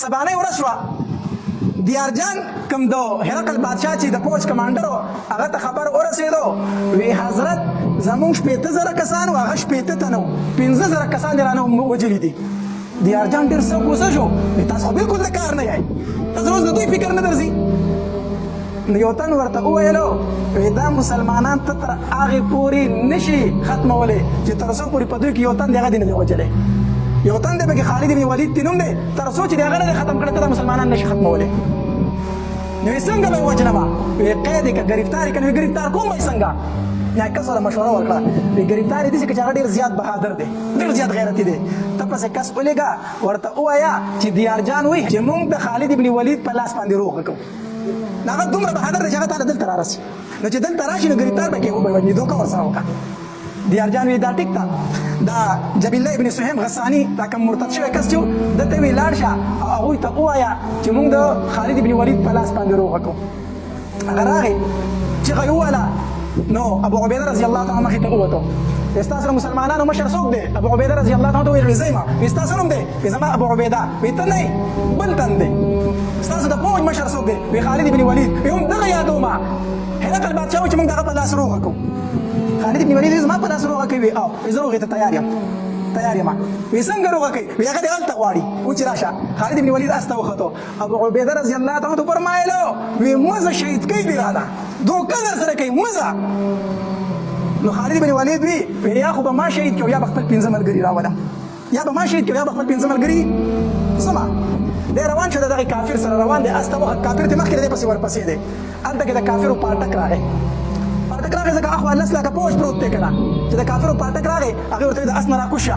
سبانۍ ورځ شوه دیارجان کوم د هرقل بادشاه چې د پوځ کمانډر و هغه ته خبر ورسېدو وی حضرت زمونږ 15,000 کسان و هغه 15 تنه و 15,000 کسان یې رانه وجلي دي دیارجان ډېر څه غوسه شو تاسو خو بالکل د کار نه یئ تاسو روز د دوی فکر نه درځي نو یو تن ورته وویلو دا مسلمانان ته تر هغې پورې نشي ختمولی چې تر څو پورې په دوی کې یو تن د هغه دی نه دی وجلی یو تن دی پکې خالد بن ولید تی نوم دی تر څو چې د هغه نه دی ختم کړی ته دا مسلمانان نشي ختمولی نو څنګه به یې وجلمه وی قید یې که ګرفتار یې که نو گرفتار کوم به یې څنګه کس سره مشوره وکړه وی ګرفتار یې داسې که چې هغه ډېر زیات بهادر دی ډېر زیات غیرتي دی ته پسې کس ولېږه ورته ووایه چې دیارجان وایي چې موږ د خالد بن ولید په لاس باندې روغه کوو نو هغه دومره بهادر دی چې هغه تاله دلته رارسي نو چې دلته راشي نو ګرفتار به کړي وبه وجني دوکه ورسره وکړه دیارجان وی دا ټیک ته دا جبیل الله ابن سهیم غسانی دا کوم مرتد شوی کس چې و دلته وی لاړ شه او هغوی ته ووایه چې موږ د خالد بن ولید په لاس باندې روغه کوو هغه راغی چغه یې وویله نو ابو عبیده رضی الله تعالی مخې ته ووتو ستاسو د مسلمانانو مشر څوک دی ابو عبیده رضی الله تعالی ته ویل زه یم ستاسو نوم دی زما ابو عبیده وی ته نه بل تن دی ستاسو د پوځ مشر څوک دی وی خالد بن ولید وی هم دغه یادومه هرقل بادشاه چې موږ دغه په لاس روغه کوو خالد بن ولید زما په لاس روغه کوي او زه روغې ته تیار یم وی څنګه روغه کوي وی هغه دې هلته غواړي و چې راشه خالد بن ولید اس ته وختو ابو عبیده رضی الله تعالی ته فرمایلو وی موزه شهید کوي دی راله دوکه در سره کوي موزه نو خالد بن ولید وی یا خو به ما شهید کړو یا به خپل 15 ملګري راولم یا به ما شهید کړو یا به خپل 15 ملګري سمه دی روان شو دغه کافر سره روان دی اس ته کافر ته مخکې دی پسې ورپسې دی هلته کې د کافرو پاټک راغی ځکه اخو لس لکه پوځ پروت دی که نه چې د کافرو پاټک راغی هغې ورته ویل د اس نه راکوز شه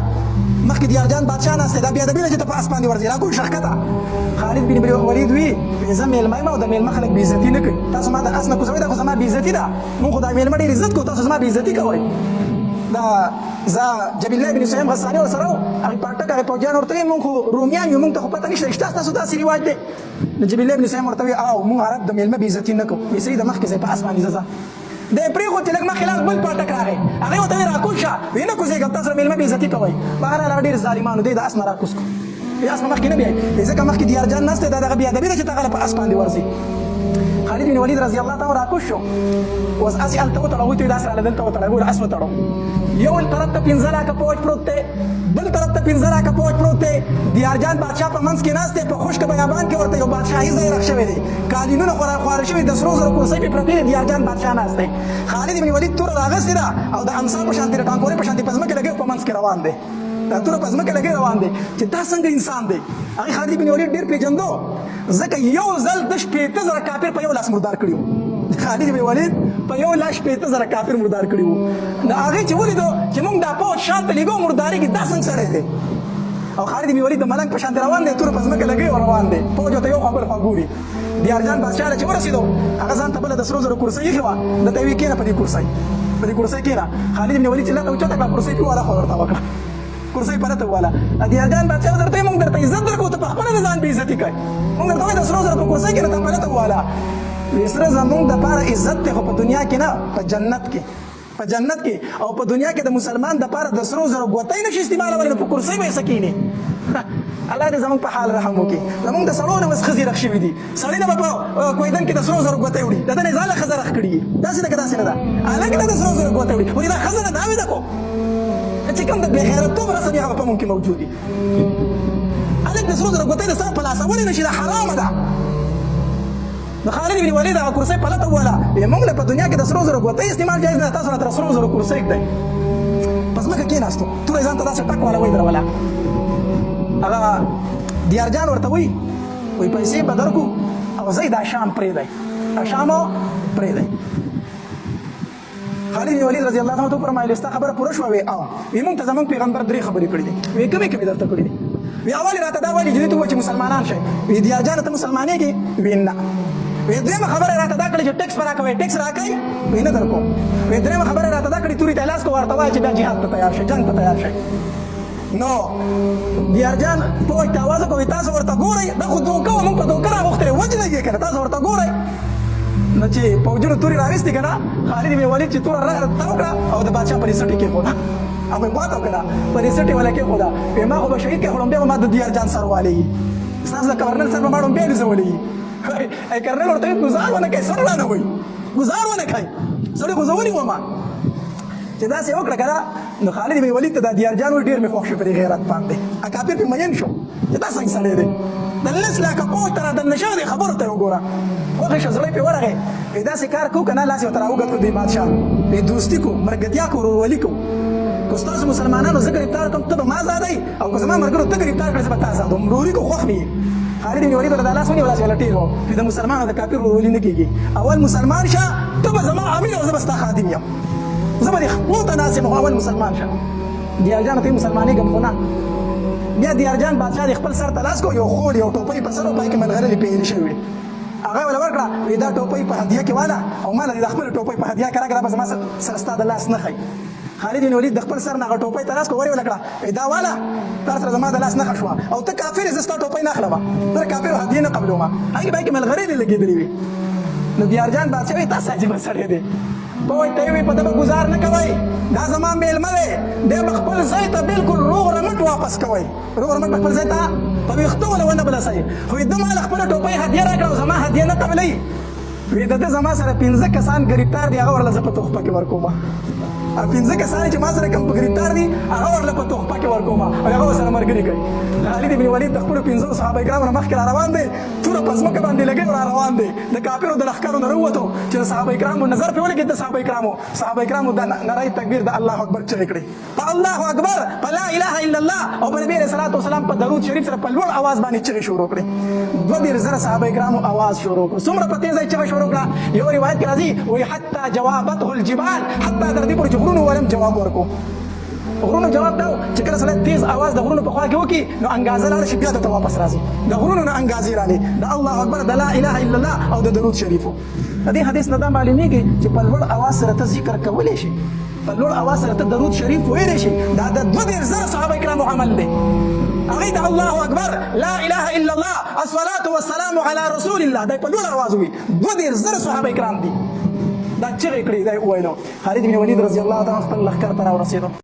مخکې دیارجان بادشاه ناست دی دا بېادبي ده چې ته په اس باندې ورځې راکوز شه ښکته خالد بن ولید وي زه میلمه یم او د میلمه خلک بېعزتي نه کوي تاسو ما د اس نه کوزوئ دا خو زما بېعزتي ده مونږ خو دا میلمه ډېر عزت کوو تاسو زما بېعزتي کوئ دا زه جبیل الله بن سهیم غساني ورسره و هغې پاټک هغې پوځیان ورته وایي مونږ خو رومیان یو مونږ ته خو پته نشته شته ستاسو داسې رواج دی نو جبیل الله بن سهیم ورته وایي او مونږ عرب د میلمه بېعزتي نه کوو وایي صحیح ده مخکې ځئ په اس باندې ځه د پرېښود چې لږ مخکې لاس بل پاټک راغی هغې ورته وایي راکوز شه وایي نه کوزېږم تاسو میلمه بېعزتي کوئ بهرحال هغه ډېر ظالمانو دی د اس نه راکوز کړو وایي اس نه مخکې نه بیایي ځکه مخکې دیارجان ناست دی دا دغه بېادبي ده چې ته هغه په اس باندې ورځي خالد بن ولید رضی الله تعالی راکوز شو اوس اس یې هلته وتړه هغوی ته یې داسې راله دلته وتړه هغوی اس وتړو یو طرف ته 15 لاکه پوځ پروت دی بل طرف ته 15 لاکه پوځ پروت دی دیارجان بادشاه په منځ کې ناست دی په خشک بیابان کې ورته یو بادشاهي ځای رخ شوی دی قالینونه خواره شوي د سرو زرو کرسۍ پې پرتې دي دیارجان بادشاه ناست دی خالد بن ولید توره راغستې ده او د امسا په شانتې د ټانکورې په شانتې په ځمکې لګوي په منځ کې روان دی دا توره په ځمکې لګوي روان دی چې دا څنګه انسان دی هغې خالد بن ولید ډېر پېژندو ځکه یو ځل د 15,000 کافر په یو لاس مردار کړي وو خالد بن ولید په یو لاس 15,000 کافر مردار کړي وو نو هغې چې ولیدو چې موږ دا پوځ شاته لېږو مرداري کې دا څنګه سړی دی او خالد بن ولید د ملنګ په شانتې روان دی توره په ځمکه لګوي او روان دی پوځ ورته یو خوا بل خوا ګوري دیارجان بادشاه له چې ورسېدو هغه ځان ته بله د سرو زرو کرسۍ ایښې وه درته یې ویې کښېنه په دې کرسۍ کښېنه خالد بن ولید چې لته اوچته کړه کرسۍ پې والا خوا ورته وکړه کرسۍ پرته والا دیارجان بادشاه درته وایي موږ درته عزت درکوو ته پخپله د ځان بېعزتي کوئ موږ درته وایي د سرو زرو په کرسۍ کښېنه ته پرته والا سره زمونږ دپاره عزت دی خو په دنیا کې نه په جنت کې او په دنیا کې د مسلمان دپاره د سرو زرو ګوتۍ نشي استعمالولی نو په کرسۍ به یې څه کښېني الله دې زمونږ په حال رحم وکړي زمونږ د سړو نه اوس ښځې رخ شوي دي سړي نه به په کویدن کې د سرو زرو ګوتۍ وړي د ده نه یې ځانله ښځه رخ کړي دي داسې ده که داسې نه ده هلک نه د سرو زرو ګوتۍ وړي وایي دا ښځه ده دا وې ده کو چې کوم د بې غیرتوب رسم هغه په مونږ کې موجود دي هلک د سرو زرو ګوتۍ د سره په لاسه وړی نشي دا حرامه ده د خالد بن ولید هغه کرسۍ پلته ووله موږ له په دنیا کې د سرو زرو ګوتۍ استعمال جایز نه تاسو راته سرو زرو کرسۍ ږدئ په ځمکه کېناستو توره یې ځان ته داسې ټک والا ودروله هغه دیارجان ورته وایي پیسې به درکړو او ځئ دا شام پرېږدئ دا شام پرېږدئ خالد بن ولید رضی الله تعالی فرمایلي ستا خبره پوره شوه وی او وی موږ ته زموږ پیغمبر 3 خبرې کړي دي وی کومې درته کړي دي وی اول راته دا وایي چې دوی ته ووایي چې مسلمانان شئ وی دیارجان ته مسلمانېږي وی نه وی دویمه خبره راته دا کړې چې ټیکس به راکوئ ټیکس راکوئ وی نه درکوم وی درېیمه خبره راته دا کړې تورې ته لاس کو ورته وایي چې بیا جهاد ته تیار شئ جنګ ته تیار شئ نو دیارجان پوځ ته اواز وکړو تاسو ورته ګورئ دا خو دوکه وه موږ په دوکه راغوښتلې وجنه یې که نه تاسو ورته ګورئ نو چې پوځونو تورې راویستې که نه خالد بن ولید چې توره تاو کړه او د بادشاه په ریسټ یې کېښوده هغوی ماته وکړه په ریسټ یې وله کېښوده وایي ما خو به شهید کړې خو لومبیا به ما د دیارجان سر والېږي ستاسو د کرنل سر په ماړو بیا ګرځولی ای کرنل ورته وایي ګزار ونه کوي سر رانه وایي ګزار ونه کوي سړی خو زه ونیوم چې داسې وکړه که نه نو خالد بن ولید ته دا دیارجان وایي ډېر مې خوښ شو په دې غیرت باندې اکابر پرې مین شو چې دا څنګه سړی دی د لس لاکه پوځ ته رادننه شوی دی خبرو ته یې وګوره خوښې شه زړی پرې ورغی وایي داسې کار کوو که نه لاس یې ورته راوګت کړو دې بادشاه وایي دوستي کوو ملګرتیا کوو ورورولي کوو که ستاسو مسلمانانو زه ګرفتار کړم ته به ما ازادوي او که زما ملګرو ته ګرفتار کړې زه به تا ازادوم وروري کوو خوښ مې خالد بن ولید ورته دا لاس ونیو لاس یې ولټېږو چې د مسلمان او د کافر ورورولي نه کېږي اول مسلمان شه ته به زما امیر او زه به ستا خادم یم زه به دې خپلو ته ناست یم اول مسلمان شه دیارجان ته یې مسلمانېږم خو نه بیا دیارجان بادشاه د خپل سر ته لاس کړو یو خوړ یو ټوپۍ په سر و پای کې ملغلرې پیلې شوې وې هغه یې ورله ورکړه وایي دا ټوپۍ په هدیه کې واله او ما له د خپلې ټوپۍ په هدیه کې راکړه دا به زما سره ستا د لاس نه ښایي خالد بن ولید د خپل سر نه هغه ټوپۍ ته لاس کړو ور یې ولکړه وایي دا واله تا سره زما د لاس نښه شوه او ته کافر یې زه ستا ټوپۍ نه اخلم زه د کافرو هدیې نه قبلوم هغې پای کې ملغلرې لګېدلې وې نو دیارجان بادشاه وایي دا څه عجیبه سړی دی په وایي ته یې وایي په ده به ګزار نه کوئ دا زما میلمه دی دی به خپل ځای ته بلکل روغ رمټ واپس کوئ روغ رمټ به خپل ځای ته په ویښته وله ونه بلسئ خو ده ما له خپله ټوپۍ هدیه راکړه او زما هدیه نه قبلوي وایي د ده زما سره 15 کسان ګرفتار دي هغه ورله زه په تحفه کې ورکوم 15 کسان چې ما سره کوم ګرفتار دي هغه ورله په تحفه کې ورکوم او هغه ورسره ملګري کوي خالد بن ولید د خپلو 15 صحابه کرامو نه مخکې را روان دی توره په ځمکه باندې لګوي را روان دی د کافرو د لښکرو نه راووتو چې د صحابه کرامو نظر پرې ولګېد د صحابه کرامو د نری تکبیر د الله اکبر چغې کړې په الله اکبر په لا اله الا الله او په نبي علیه الصلاة والسلام په درود شریف سره په لوړ اواز باندې چغې شروع کړې 2,000 صحابه کرامو اواز شروع کړ څومره په تیزه چغې شروع کړه یو روایت کې راځي وایي حتی جوابته الجبال حتی تر دې پورې چې غرونو ولم جواب ورکو غرونو جواب دا چې کله سړی تیز اواز د غرونو په خوا کې وکړي نو انګازه لاړه شي بیا ته واپس راځي د غرونو نه انګازې رالې د الله اکبر د لا اله الا الله او د درود شریفو د دې حدیث نه دا معلومیږي چې په لوړ اواز سره ته ذکر کولی شي په لوړ اواز سره ته درود شریف ویلی شي دا د 2,000 صحابه کرامو عمل دی هغې ته الله اکبر لا اله الا الله الصلاة والسلام على رسول الله دی په لوړ اواز وي 2,000 صحابه کرام دي دا چغې کړې دی وویلو خالد بن ولید رضی الله تعالی خپل لښکر ته راورسېدو